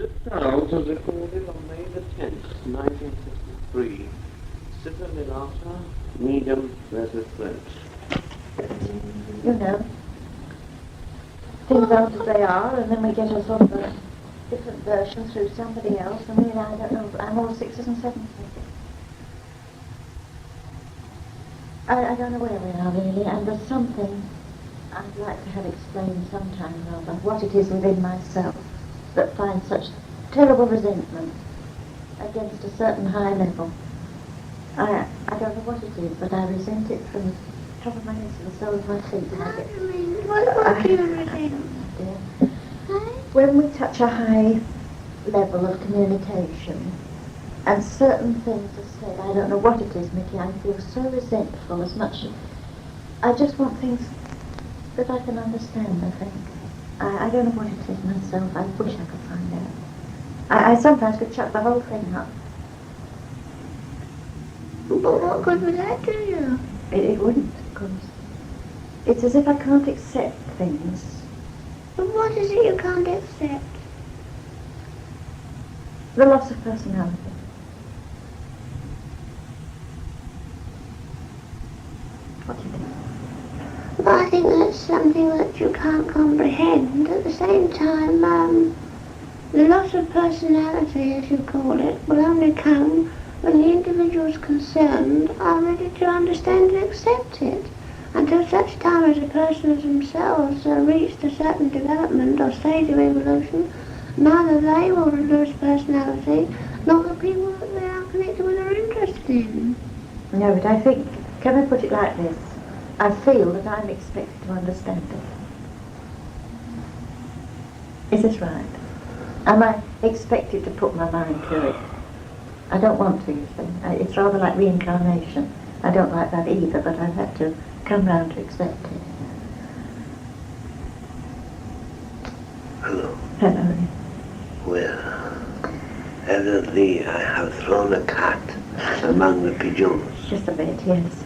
This sound was recorded on May the 10th, 1963. Civil Milata, Medium versus Flint. You know, things aren't as they are, and then we get a sort of a different version through somebody else, and then I don't know, I'm all sixes and sevens. I don't know where we are really, and there's something I'd like to have explained sometime rather, what it is within myself that finds such terrible resentment against a certain high level. I don't know what it is, but I resent it from the top of my head to the sole of my feet. And I get, what do you resent? When we touch a high level of communication, and certain things are said, I don't know what it is, Micky, I feel so resentful as much as I just want things that I can understand, I think. I don't know what it is myself. I wish I could find out. I sometimes could shut the whole thing up. But what good would that do you? It wouldn't, because it's as if I can't accept things. But what is it you can't accept? The loss of personality. What do you think? Well, I think that's something that you can't comprehend. At the same time, the loss of personality, as you call it, will only come when the individuals concerned are ready to understand and accept it. Until such time as a person as themselves reached a certain development or stage of evolution, neither they will lose personality, nor the people that they are connected with or interested in. No, but I think, can I put it like this? I feel that I'm expected to understand it. Is this right? Am I expected to put my mind to it? I don't want to, you see. It's rather like reincarnation. I don't like that either, but I've had to come round to accept it. Hello. Hello. Well, evidently I have thrown a cat among the pigeons. Just a bit, yes.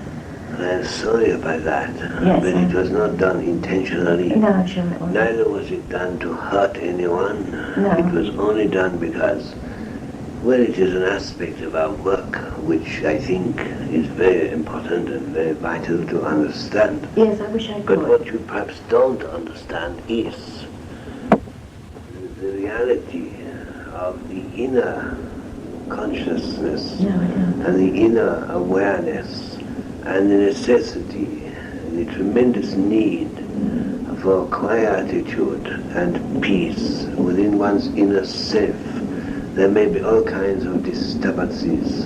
I'm sorry about that, Yes, but it was not done intentionally. No, I'm sure it wasn't. Neither was it done to hurt anyone. No. It was only done because, well, it is an aspect of our work which I think is very important and very vital to understand. Yes, I wish I could. But what you perhaps don't understand is the reality of the inner consciousness No, I don't. and the inner awareness and the necessity, the tremendous need for quietude and peace within one's inner self. There may be all kinds of disturbances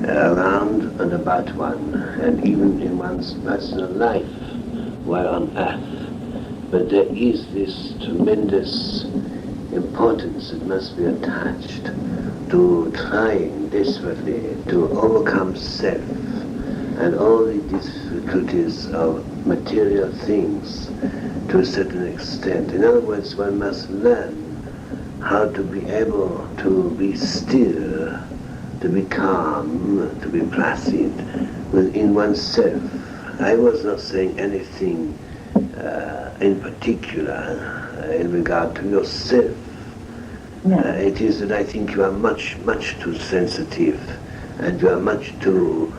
around and about one, and even in one's personal life while on earth. But there is this tremendous importance that must be attached to trying desperately to overcome self and all the difficulties of material things to a certain extent. In other words, one must learn how to be able to be still, to be calm, to be placid within oneself. I was not saying anything in particular in regard to yourself. No. It is that I think you are much, much too sensitive, and you are much too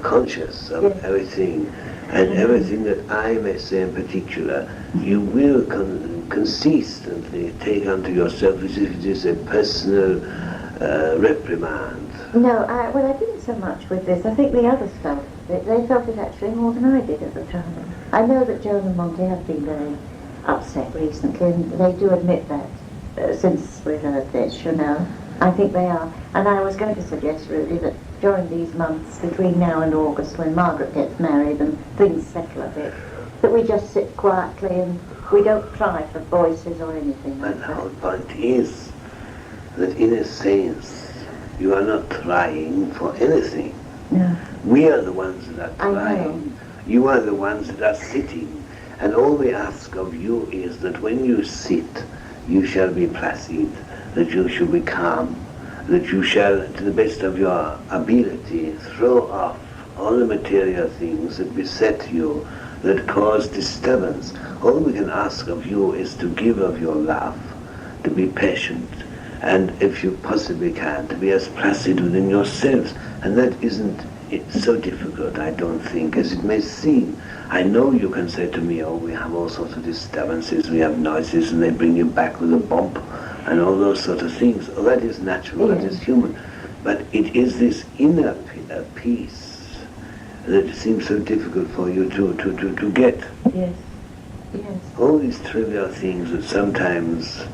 conscious of everything, and everything that I may say in particular, you will consistently take unto yourself as if it is a personal reprimand. No, I didn't so much with this. I think the other stuff, they felt it actually more than I did at the time. I know that Joan and Monty have been very upset recently, and they do admit that since we heard this, you know. I think they are. And I was going to suggest, really, that during these months between now and August, when Margaret gets married and things settle a bit, that we just sit quietly and we don't try for voices or anything like And the that. whole point is that in a sense, you are not trying for anything. No. We are the ones that are I trying. know. You are the ones that are sitting. And all we ask of you is that when you sit, you shall be placid, that you shall be calm, that you shall, to the best of your ability, throw off all the material things that beset you, that cause disturbance. All we can ask of you is to give of your love, to be patient, and if you possibly can, to be as placid within yourselves. And that isn't so difficult, I don't think, as it may seem. I know you can say to me, oh, we have all sorts of disturbances, we have noises, and they bring you back with a bump, and all those sort of things. Oh, that is natural, that is human. But it is this inner peace that seems so difficult for you to get. Yes. Yes. All these trivial things that sometimes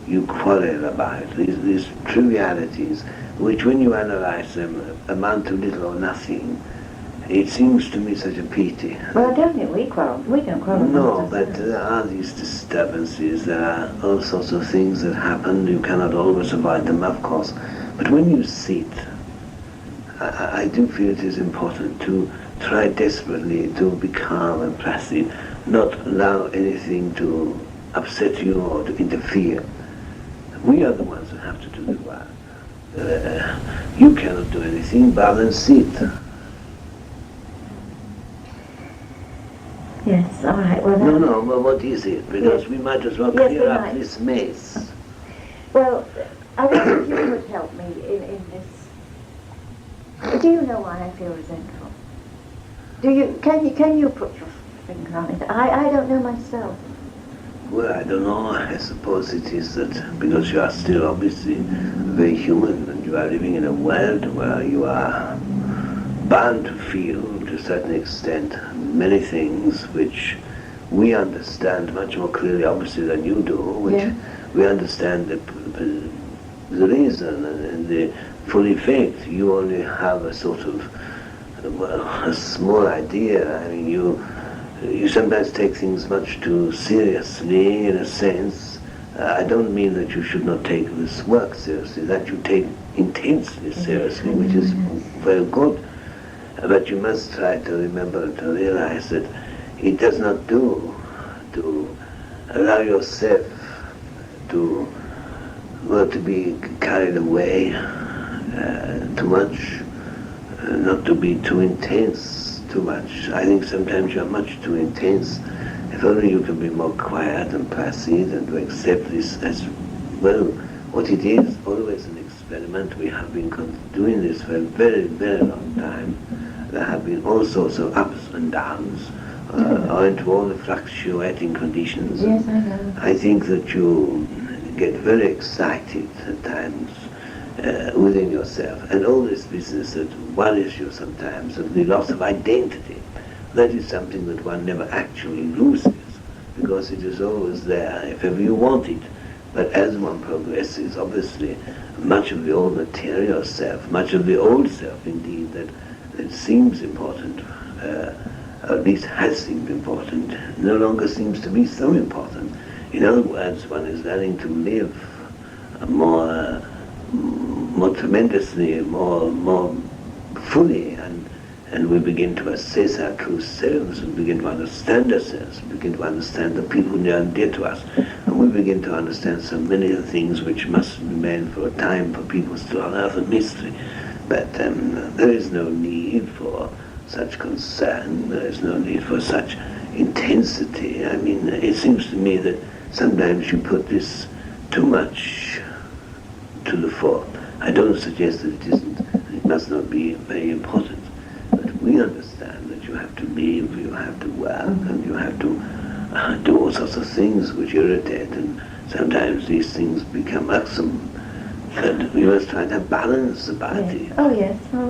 you quarrel about, these trivialities, which when you analyze them amount to little or nothing, it seems to me such a pity. Well, I don't think we quarrel. We don't quarrel. No, but there are these disturbances, there are all sorts of things that happen. You cannot always avoid them, of course. But when you sit, I do feel it is important to try desperately to be calm and placid, not allow anything to upset you or to interfere. We are the ones who have to do the work. You cannot do anything but than sit. Yes, all right. Well, No, well, what is it? Because we might as well clear up this mess. Well, I wonder if you could help me in this. Do you know why I feel resentful? Can you put your finger on it? I don't know myself. Well, I don't know. I suppose it is that because you are still obviously very human and you are living in a world where you are bound to feel, to a certain extent, many things which we understand much more clearly, obviously, than you do, which we understand the reason and the full effect. You only have a sort of, a small idea. I mean, you sometimes take things much too seriously, in a sense. I don't mean that you should not take this work seriously, that you take intensely seriously, which is very good. But you must try to remember, to realize that it does not do to allow yourself to be carried away too much, not to be too intense too much. I think sometimes you are much too intense. If only you can be more quiet and placid and to accept this as, well, what it is, always an experiment. We have been doing this for a very, very long time. There have been all sorts of ups and downs, owing to all the fluctuating conditions. Yes, I know. I think that you get very excited at times within yourself, and all this business that worries you sometimes of the loss of identity, that is something that one never actually loses, because it is always there if ever you want it. But as one progresses, obviously, much of the old material self, much of the old self indeed, that seems important, or at least has seemed important, no longer seems to be so important. In other words, one is learning to live more tremendously, more fully, and we begin to assess our true selves, we begin to understand ourselves, we begin to understand the people near and dear to us, and we begin to understand so many of the things which must remain for a time for people still on earth a mystery. But there is no need for such concern, there is no need for such intensity. I mean, it seems to me that sometimes you put this too much to the fore. I don't suggest that it isn't, it must not be very important, but we understand that you have to live, you have to work, and you have to do all sorts of things which irritate, and sometimes these things become irksome. But we must try to have balance about it. Oh yes, well,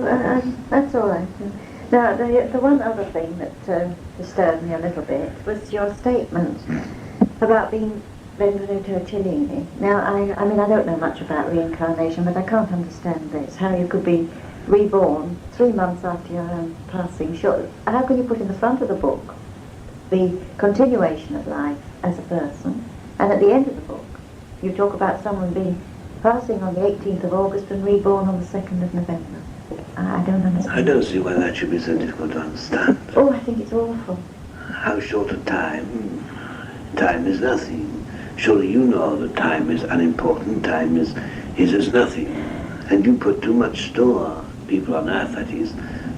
that's all right. Now, the one other thing that disturbed me a little bit was your statement about being Benvenuto Cellini. Now, I mean, I don't know much about reincarnation, but I can't understand this, how you could be reborn 3 months after your own passing. Sure, how can you put in the front of the book the continuation of life as a person, and at the end of the book you talk about someone passing on the 18th of August and reborn on the 2nd of November. I don't understand. I don't see why that should be so difficult to understand. Oh, I think it's awful. How short a time? Time is nothing. Surely you know that time is unimportant, time is as nothing. And you put too much store, people on earth that is,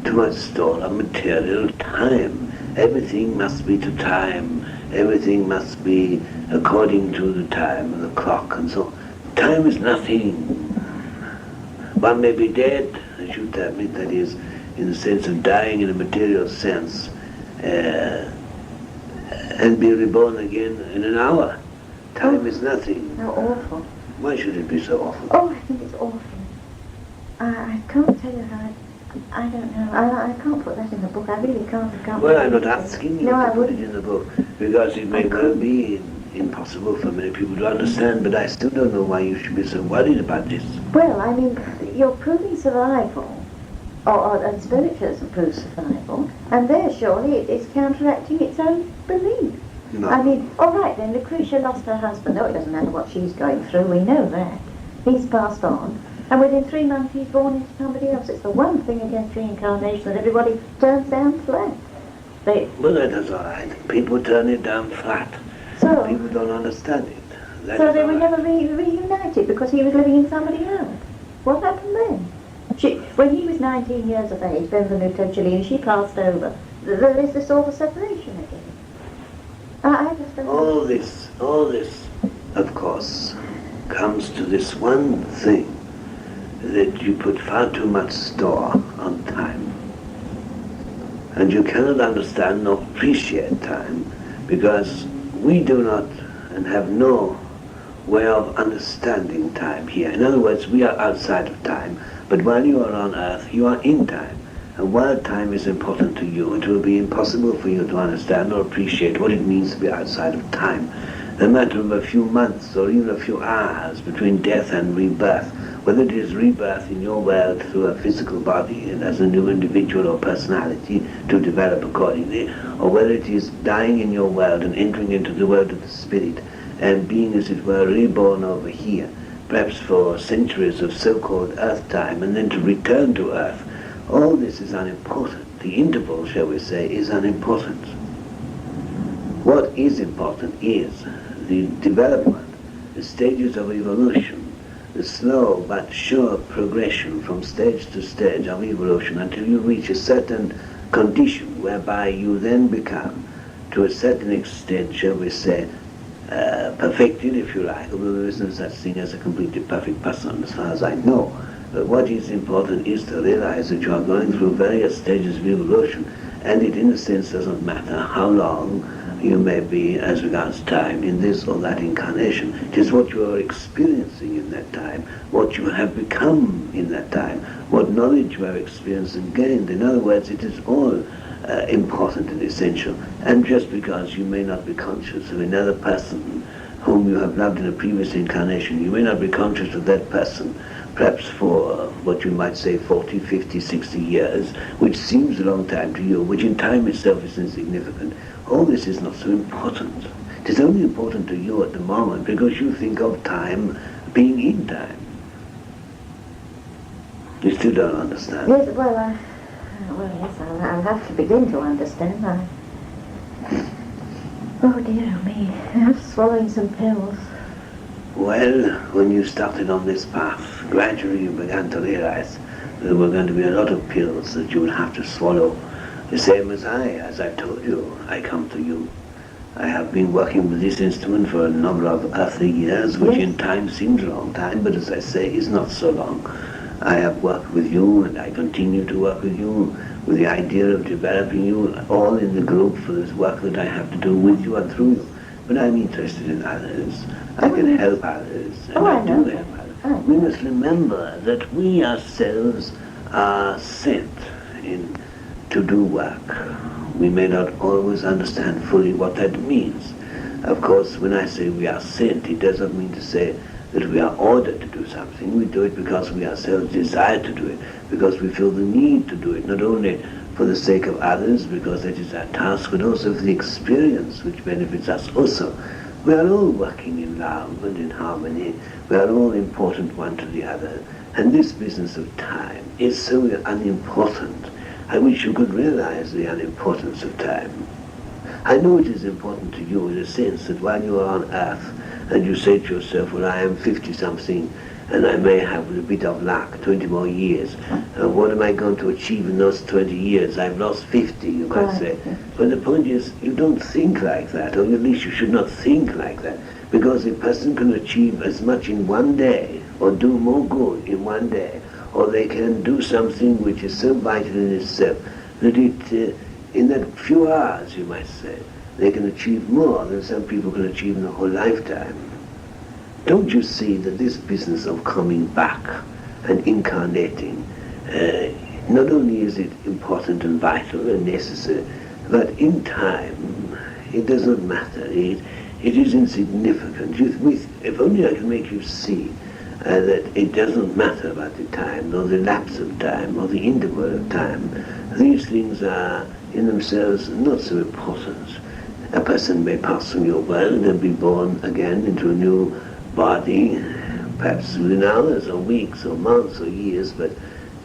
too much store on material time. Everything must be to time. Everything must be according to the time of the clock and so on. Time is nothing. One may be dead, I should admit, that is, in the sense of dying in a material sense, and be reborn again in an hour. Time is nothing. How awful. Why should it be so awful? Oh, I think it's awful. I can't tell you how. I don't know. I can't put that in the book. I really can't. I can't. Well, I'm not asking you No, I to put it wouldn't. in the book, because it may well be impossible for many people to understand, but I still don't know why you should be so worried about this. Well, I mean, you're proving survival, and spiritualism proves survival, and there surely it's counteracting its own belief. No. I mean, all right then, Lucretia lost her husband. No, it doesn't matter what she's going through. We know that. He's passed on. And within 3 months he's born into somebody else. It's the one thing against reincarnation that everybody turns down flat. Well, that is all right. People turn it down flat. So People don't understand it. That they is all were right. never reunited because he was living in somebody else. What happened then? When he was 19 years of age, Benvenuto Cellini, she passed over. There is this awful separation again. I just don't All this, of course, comes to this one thing, that you put far too much store on time. And you cannot understand nor appreciate time, because we do not and have no way of understanding time here. In other words, we are outside of time, but while you are on earth, you are in time. And while time is important to you, it will be impossible for you to understand or appreciate what it means to be outside of time. The matter of a few months or even a few hours between death and rebirth, whether it is rebirth in your world through a physical body and as a new individual or personality to develop accordingly, or whether it is dying in your world and entering into the world of the spirit and being, as it were, reborn over here, perhaps for centuries of so-called earth time, and then to return to earth. All this is unimportant. The interval, shall we say, is unimportant. What is important is the development, the stages of evolution, the slow but sure progression from stage to stage of evolution until you reach a certain condition whereby you then become, to a certain extent, shall we say, perfected, if you like, although there is no such thing as a completely perfect person as far as I know. But what is important is to realize that you are going through various stages of evolution, and it in a sense doesn't matter how long you may be as regards time in this or that incarnation. It is what you are experiencing in that time, what you have become in that time, what knowledge you have experienced and gained. In other words, it is all important and essential. And just because you may not be conscious of another person whom you have loved in a previous incarnation, you may not be conscious of that person perhaps for what you might say 40, 50, 60 years, which seems a long time to you, which in time itself is insignificant. All this is not so important. It is only important to you at the moment because you think of time being in time. You still don't understand. Yes, well, yes, I'll have to begin to understand. Oh dear me, I'm swallowing some pills. Well, when you started on this path, gradually you began to realize there were going to be a lot of pills that you would have to swallow. The same as I told you, I come to you. I have been working with this instrument for a number of earthly years, which in time seems a long time, but as I say, is not so long. I have worked with you, and I continue to work with you, with the idea of developing you all in the group for this work that I have to do with you and through you. But I'm interested in others. I can help others, and I do help others. We must remember that we ourselves are sent in to do work. We may not always understand fully what that means. Of course, when I say we are sent, it doesn't mean to say that we are ordered to do something. We do it because we ourselves desire to do it, because we feel the need to do it, not only for the sake of others, because that is our task, but also for the experience which benefits us also. We are all working in love and in harmony. We are all important one to the other. And this business of time is so unimportant. I wish you could realize the unimportance of time. I know it is important to you in a sense that while you are on earth and you say to yourself, well, I am 50-something, and I may have, with a bit of luck, 20 more years. What am I going to achieve in those 20 years? I've lost 50, you might Right. say. But the point is, you don't think like that, or at least you should not think like that, because a person can achieve as much in one day, or do more good in one day, or they can do something which is so vital in itself that in that few hours, you might say, they can achieve more than some people can achieve in a whole lifetime. Don't you see that this business of coming back and incarnating, not only is it important and vital and necessary, but in time, it does not matter. It is insignificant. If only I can make you see that it doesn't matter about the time, nor the lapse of time, or the interval of time. These things are in themselves not so important. A person may pass from your world and be born again into a new body, perhaps within hours or weeks or months or years, but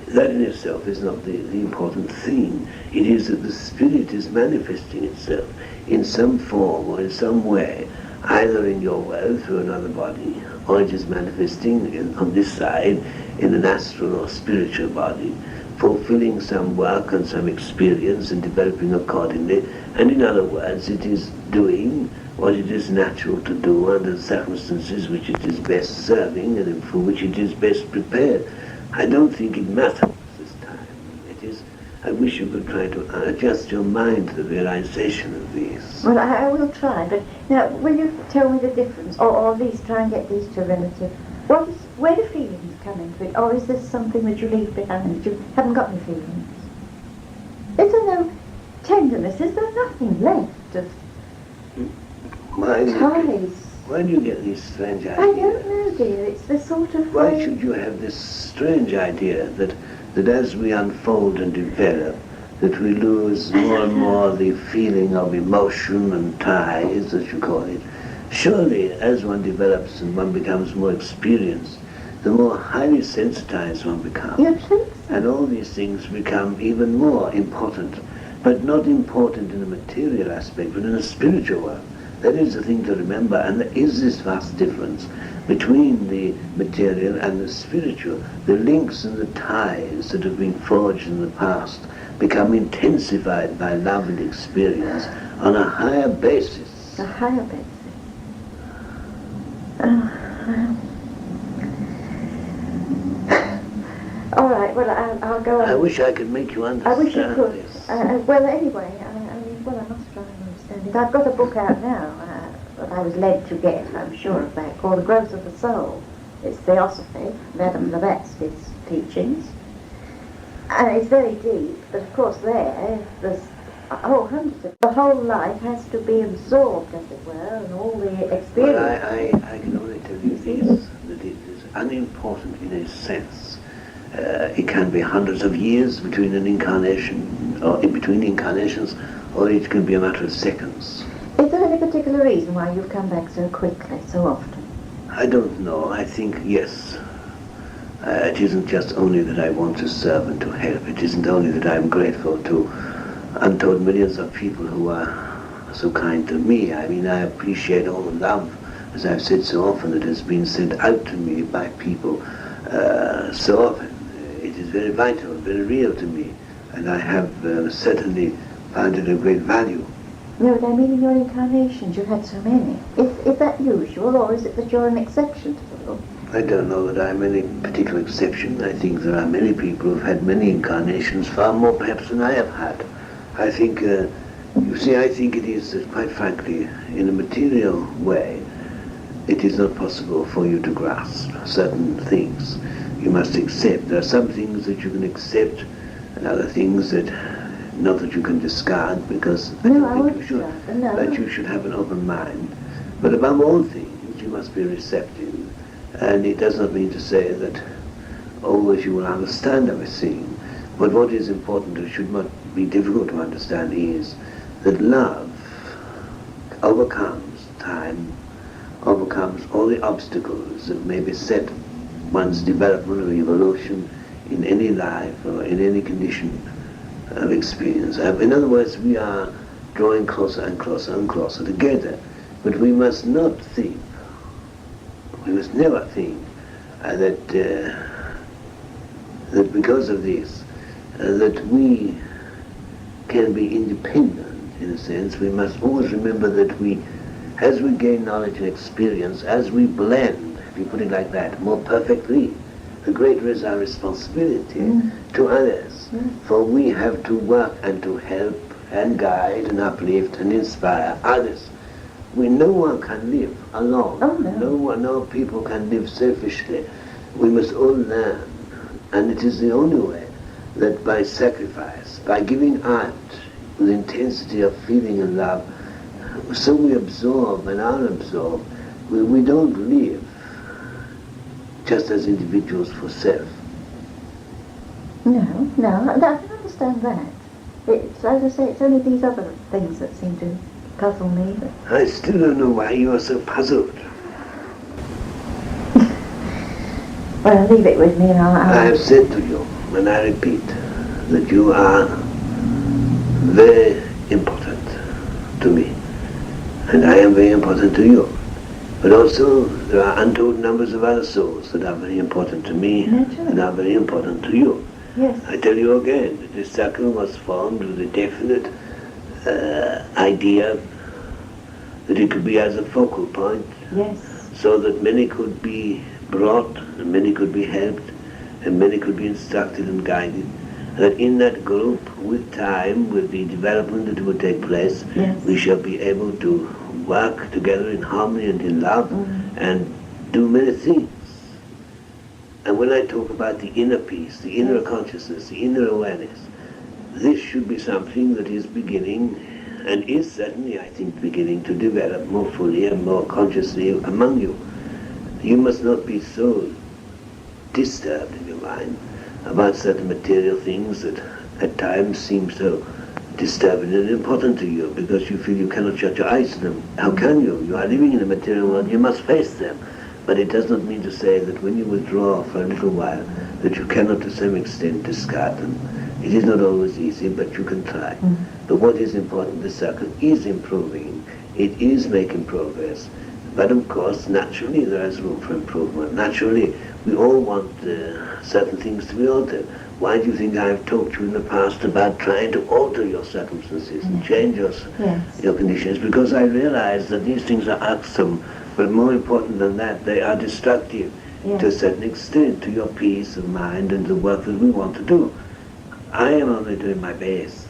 that in itself is not the important thing. It is that the spirit is manifesting itself in some form or in some way, either in your world through another body, or it is manifesting on this side in an astral or spiritual body, fulfilling some work and some experience and developing accordingly, and in other words, it is doing what it is natural to do under the circumstances which it is best serving and for which it is best prepared. I don't think it matters this time. It is, I wish you could try to adjust your mind to the realization of these. Well, I will try, but now, will you tell me the difference, or at least try and get these two relative? Where do feelings come into it, or is this something that you leave behind? You haven't got any feelings? Is there no tenderness? Is there nothing left of ties? Why do you get these strange ideas? I don't know, dear. It's the sort of Why way... should you have this strange idea that as we unfold and develop, that we lose more and more the feeling of emotion and ties, as you call it? Surely, as one develops and one becomes more experienced, the more highly sensitized one becomes. You think so? And all these things become even more important, but not important in a material aspect, but in a spiritual one. That is the thing to remember, and there is this vast difference between the material and the spiritual. The links and the ties that have been forged in the past become intensified by love and experience on a higher basis. A higher basis. All right, well, I'll go on. I wish I could make you I understand wish you could. this. Well, anyway, I must try and understand it. I've got a book out now that I was led to get, I'm sure of that, called The Growth of the Soul. It's Theosophy, Madame Blavatsky's teachings. And it's very deep, but of course there's hundreds of... The whole life has to be absorbed, as it were, and all the experience... Well, I can only tell you this, that it is unimportant in a sense. It can be hundreds of years between an incarnation, or in between incarnations, or it can be a matter of seconds. Is there any particular reason why you've come back so quickly, so often? I don't know. I think, yes. It isn't just only that I want to serve and to help. It isn't only that I'm grateful to untold millions of people who are so kind to me. I mean, I appreciate all the love, as I've said so often, that has been sent out to me by people so often. It is very vital, very real to me, and I have certainly found it of great value. No, but I mean in your incarnations, you've had so many. Is that usual, or is it that you're an exception to the rule? I don't know that I'm any particular exception. I think there are many people who've had many incarnations, far more perhaps than I have had. I think, you see, I think it is that, quite frankly, in a material way, it is not possible for you to grasp certain things. You must accept. There are some things that you can accept, and other things that, not that you can discard, because I don't think you should. No. But you should have an open mind. But above all things, you must be receptive. And it does not mean to say that always you will understand everything. But what is important, and should not be difficult to understand, is that love overcomes time, overcomes all the obstacles that may beset one's development or evolution in any life or in any condition of experience. In other words, we are drawing closer and closer and closer together. But we must not think, we must never think that because of this, that we can be independent in a sense. We must always remember that as we gain knowledge and experience, as we blend, if you put it like that, more perfectly, the greater is our responsibility to others. For we have to work and to help and guide and uplift and inspire others. No one can live alone. Oh, no. No people can live selfishly. We must all learn, and it is the only way that by sacrifice, by giving out with intensity of feeling and love, so we absorb and are absorbed. We don't live just as individuals for self. No, I can understand that. It's, as I say, it's only these other things that seem to puzzle me. I still don't know why you are so puzzled. Well, leave it with me and I have said to you, and I repeat, that you are very important to me, and I am very important to you. But also, there are untold numbers of other souls that are very important to me and are very important to you. Yes. I tell you again, that this circle was formed with a definite idea that it could be as a focal point, Yes. so that many could be brought, and many could be helped, and many could be instructed and guided. And that in that group, with time, with the development that will take place, Yes. we shall be able to work together in harmony and in love and do many things. And when I talk about the inner peace, the inner consciousness, the inner awareness, this should be something that is beginning, and is certainly, I think, beginning to develop more fully and more consciously among you. You must not be so disturbed in your mind about certain material things that at times seem so disturbing and important to you, because you feel you cannot shut your eyes to them. How can you? You are living in a material world, you must face them. But it does not mean to say that when you withdraw for a little while, that you cannot to some extent discard them. It is not always easy, but you can try. But what is important, the circle is improving. It is making progress. But of course, naturally, there is room for improvement. Naturally, we all want certain things to be altered. Why do you think I have talked to you in the past about trying to alter your circumstances and change your conditions? Because I realize that these things are irksome, but more important than that, they are destructive to a certain extent to your peace of mind and the work that we want to do. I am only doing my best,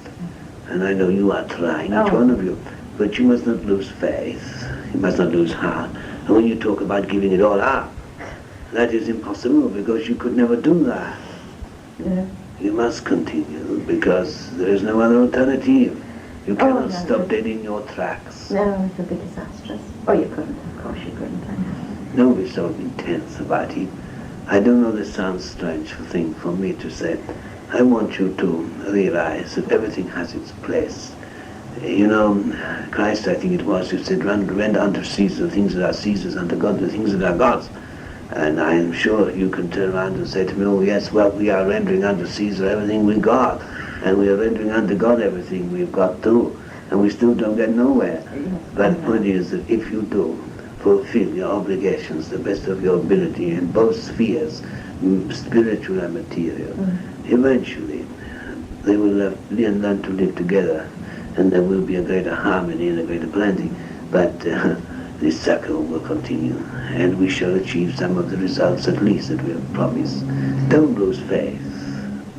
and I know you are trying, each one of you, but you must not lose faith, you must not lose heart. And when you talk about giving it all up, that is impossible, because you could never do that. You must continue, because there is no other alternative. You cannot stop dead in your tracks. No, it would be disastrous. Oh, you couldn't, of course you couldn't, I know. Don't be so intense about it. I don't know, this sounds strange thing for me to say. I want you to realize that everything has its place. You know, Christ, I think it was, who said, render unto Caesar the things that are Caesar's, unto God the things that are God's. And I am sure you can turn around and say to me, oh yes, well, we are rendering unto Caesar everything we got, and we are rendering unto God everything we've got too, and we still don't get nowhere. But the point is that if you do fulfill your obligations the best of your ability in both spheres, spiritual and material, eventually they will learn to live together, and there will be a greater harmony and a greater plenty. But this circle will continue, and we shall achieve some of the results at least that we have promised. Don't lose faith.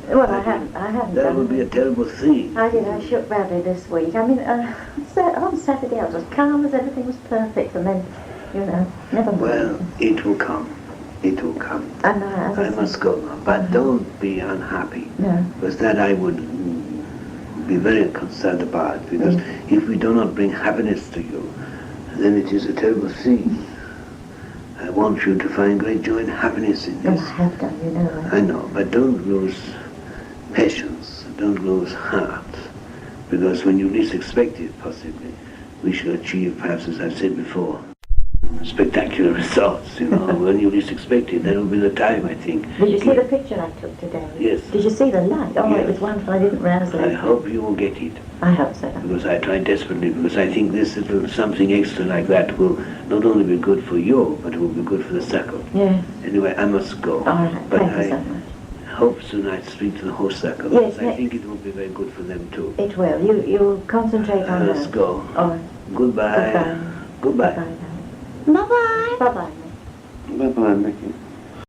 Well, I haven't That done would be a terrible thing. I did. I shook badly this week. I mean, on Saturday I was as calm as everything was perfect, and then, never mind. Well, it will come. It will come. And I must go now, but don't be unhappy. No. Because that I would be very concerned about, because if we do not bring happiness to you, then it is a terrible thing. I want you to find great joy and happiness in Well, this. I have done, I know, but don't lose patience, don't lose heart, because when you least expect it, possibly, we shall achieve, perhaps as I've said before, spectacular results, when you least expect it. That will be the time, I think. Did you see the picture I took today? Yes. Did you see the light? Oh, Yes. it was wonderful. I didn't rouse I it. hope you will get it, I hope so. because I tried desperately, because I think this little something extra like that will not only be good for you, but it will be good for the circle. Yes. Anyway, I must go. All right. But Thank you I so much. hope tonight speak to the whole circle. Yes, because I think it will be very good for them too. It will. You concentrate on Let's that. go. All right. Goodbye. Goodbye. Goodbye. Bye-bye. Bye-bye. Bye-bye. Bye-bye, Micky.